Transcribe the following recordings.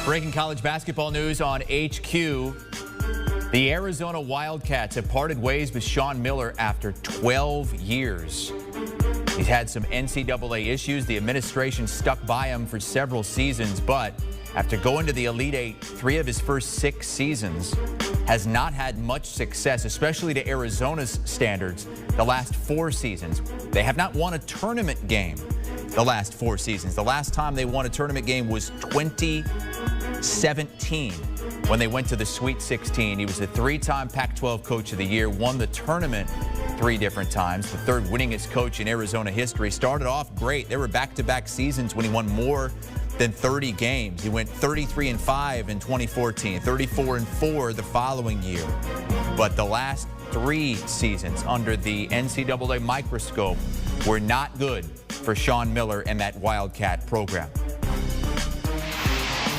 Breaking college basketball news on HQ. The Arizona Wildcats have parted ways with Sean Miller after 12 years. He's had some NCAA issues. The administration stuck by him for several seasons, but after going to the Elite Eight 3 of his first 6 seasons, has not had much success, especially to Arizona's standards, the last 4 seasons. They have not won a tournament game the last 4 seasons. The last time they won a tournament game was 2017 when they went to the Sweet 16. He was the 3-time Pac-12 Coach of the Year, won the tournament 3 different times, the 3rd winningest coach in Arizona history. Started off great. There were back-to-back seasons when he won more than 30 games. He went 33-5 in 2014, 34-4 the following year. But the last 3 seasons under the NCAA microscope were not good for Sean Miller and that Wildcat program.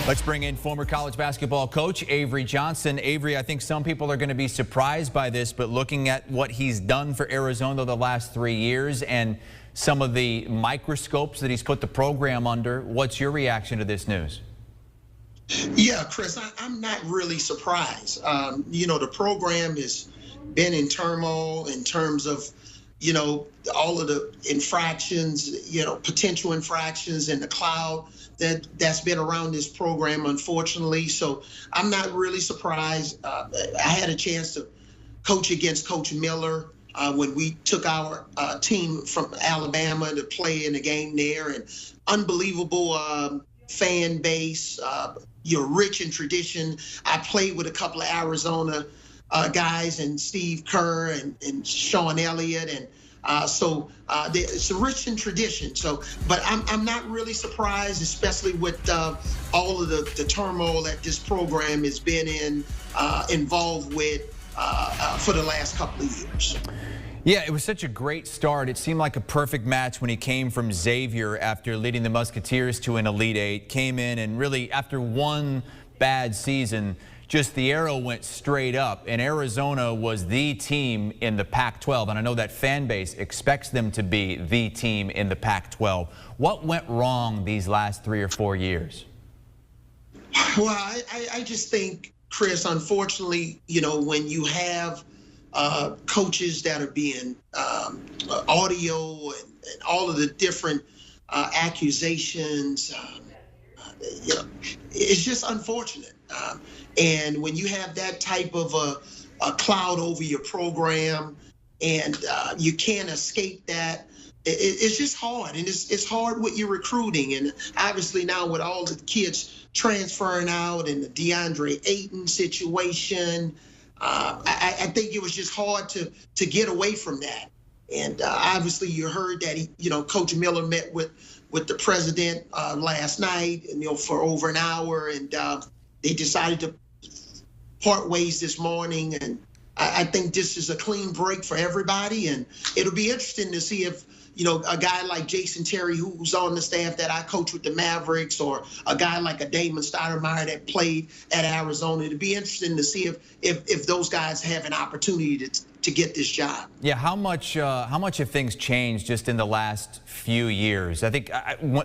Let's bring in former college basketball coach Avery Johnson. Avery, I think some people are going to be surprised by this, but looking at what he's done for Arizona the last 3 years and some of the microscopes that he's put the program under, what's your reaction to this news? Yeah, Chris, I'm not really surprised. The program has been in turmoil in terms of, all of the infractions, potential infractions and the cloud that's been around this program, unfortunately. So I'm not really surprised. I had a chance to coach against Coach Miller when we took our team from Alabama to play in a game there, and unbelievable fan base. You're rich in tradition. I played with a couple of Arizona guys, and Steve Kerr and Sean Elliott, and so it's rich in tradition. So, but I'm not really surprised, especially with all of the turmoil that this program has been involved with for the last couple of years. Yeah, it was such a great start. It seemed like a perfect match when he came from Xavier after leading the Musketeers to an Elite Eight. Came in and really, after one bad season, just the arrow went straight up, and Arizona was the team in the Pac-12, and I know that fan base expects them to be the team in the Pac-12. What went wrong these last 3 or 4 years? Well, I just think, Chris, unfortunately, when you have coaches that are being audio and all of the different accusations, it's just unfortunate. And when you have that type of a cloud over your program and you can't escape that, it's just hard. And it's hard with your recruiting. And obviously now with all the kids transferring out and the DeAndre Ayton situation, I think it was just hard to get away from that. And obviously you heard that Coach Miller met with the president last night, for over an hour, and they decided to part ways this morning. And I think this is a clean break for everybody, and it'll be interesting to see if a guy like Jason Terry, who's on the staff that I coach with the Mavericks, or a guy like a Damon Stoudemire that played at Arizona. It'd be interesting to see if those guys have an opportunity to get this job. Yeah, how much have things changed just in the last few years? I think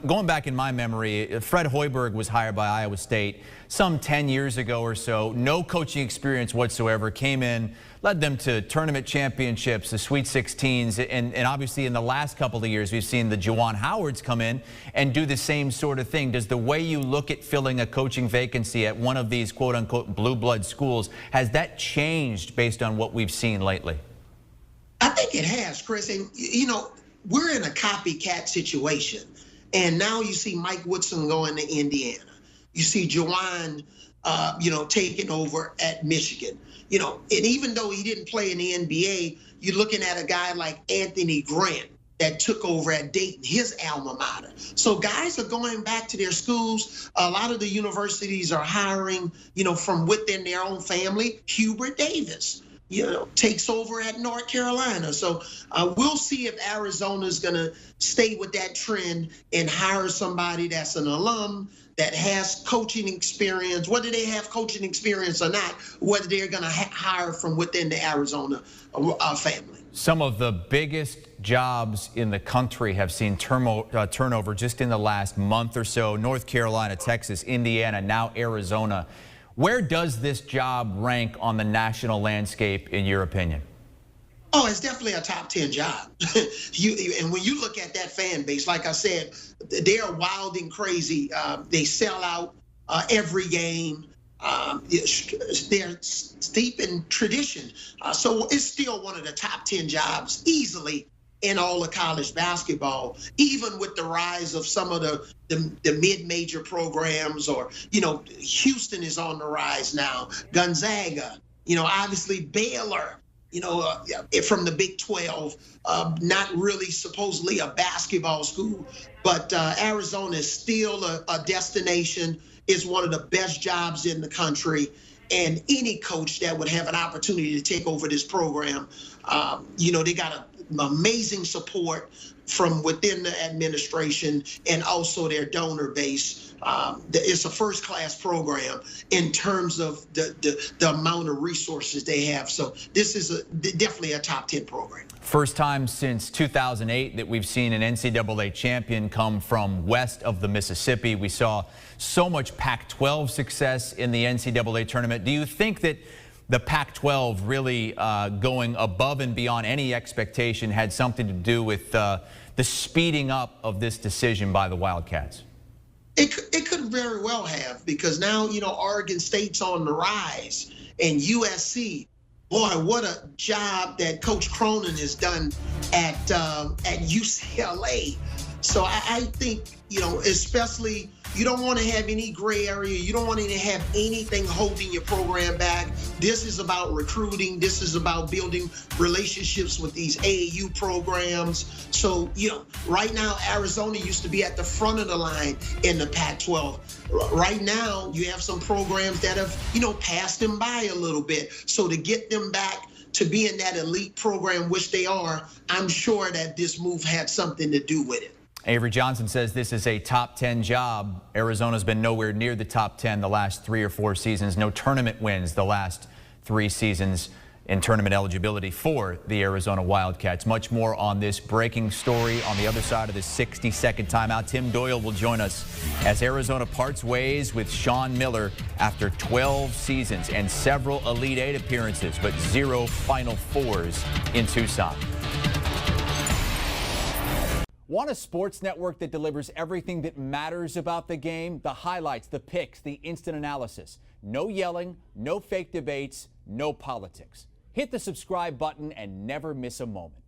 going back in my memory, Fred Hoiberg was hired by Iowa State some 10 years ago or so. No coaching experience whatsoever. Came in, led them to tournament championships, the Sweet 16s, and obviously in the last couple of years we've seen the Juwan Howards come in and do the same sort of thing. Does the way you look at filling a coaching vacancy at one of these quote-unquote blue blood schools, has that changed based on what we've seen lately? I think it has, Chris. And we're in a copycat situation, and now you see Mike Woodson going to Indiana. You see Juwan taking over at Michigan. And even though he didn't play in the NBA, you're looking at a guy like Anthony Grant that took over at Dayton, his alma mater. So guys are going back to their schools. A lot of the universities are hiring, from within their own family. Hubert Davis, takes over at North Carolina. So we'll see if Arizona's going to stay with that trend and hire somebody that's an alum that has coaching experience, whether they have coaching experience or not, whether they're going to hire from within the Arizona family. Some of the biggest jobs in the country have seen turnover just in the last month or so. North Carolina, Texas, Indiana, now Arizona. Where does this job rank on the national landscape, in your opinion? Oh, it's definitely a top 10 job. And when you look at that fan base, like I said, they're wild and crazy. They sell out every game. They're steep in tradition. So it's still one of the top 10 jobs easily in all of college basketball, even with the rise of some of the mid-major programs, or, Houston is on the rise now, Gonzaga, obviously Baylor, from the Big 12, not really supposedly a basketball school, but Arizona is still a destination. It's one of the best jobs in the country. And any coach that would have an opportunity to take over this program, they got amazing support from within the administration and also their donor base. It's a first-class program in terms of the amount of resources they have. So this is definitely a top 10 program. First time since 2008 that we've seen an NCAA champion come from west of the Mississippi. We saw so much Pac-12 success in the NCAA tournament. Do you think that the Pac-12 really going above and beyond any expectation had something to do with the speeding up of this decision by the Wildcats? It could very well have, because now, Oregon State's on the rise, and USC, boy, what a job that Coach Cronin has done at UCLA. So I think, especially, you don't want to have any gray area. You don't want to have anything holding your program back. This is about recruiting. This is about building relationships with these AAU programs. So, right now, Arizona used to be at the front of the line in the Pac-12. Right now, you have some programs that have, passed them by a little bit. So to get them back to being that elite program, which they are, I'm sure that this move had something to do with it. Avery Johnson says this is a top 10 job. Arizona's been nowhere near the top 10 the last 3 or 4 seasons. No tournament wins the last 3 seasons in tournament eligibility for the Arizona Wildcats. Much more on this breaking story on the other side of this 60-second timeout. Tim Doyle will join us as Arizona parts ways with Sean Miller after 12 seasons and several Elite Eight appearances, but 0 Final Fours in Tucson. Want a sports network that delivers everything that matters about the game? The highlights, the picks, the instant analysis. No yelling, no fake debates, no politics. Hit the subscribe button and never miss a moment.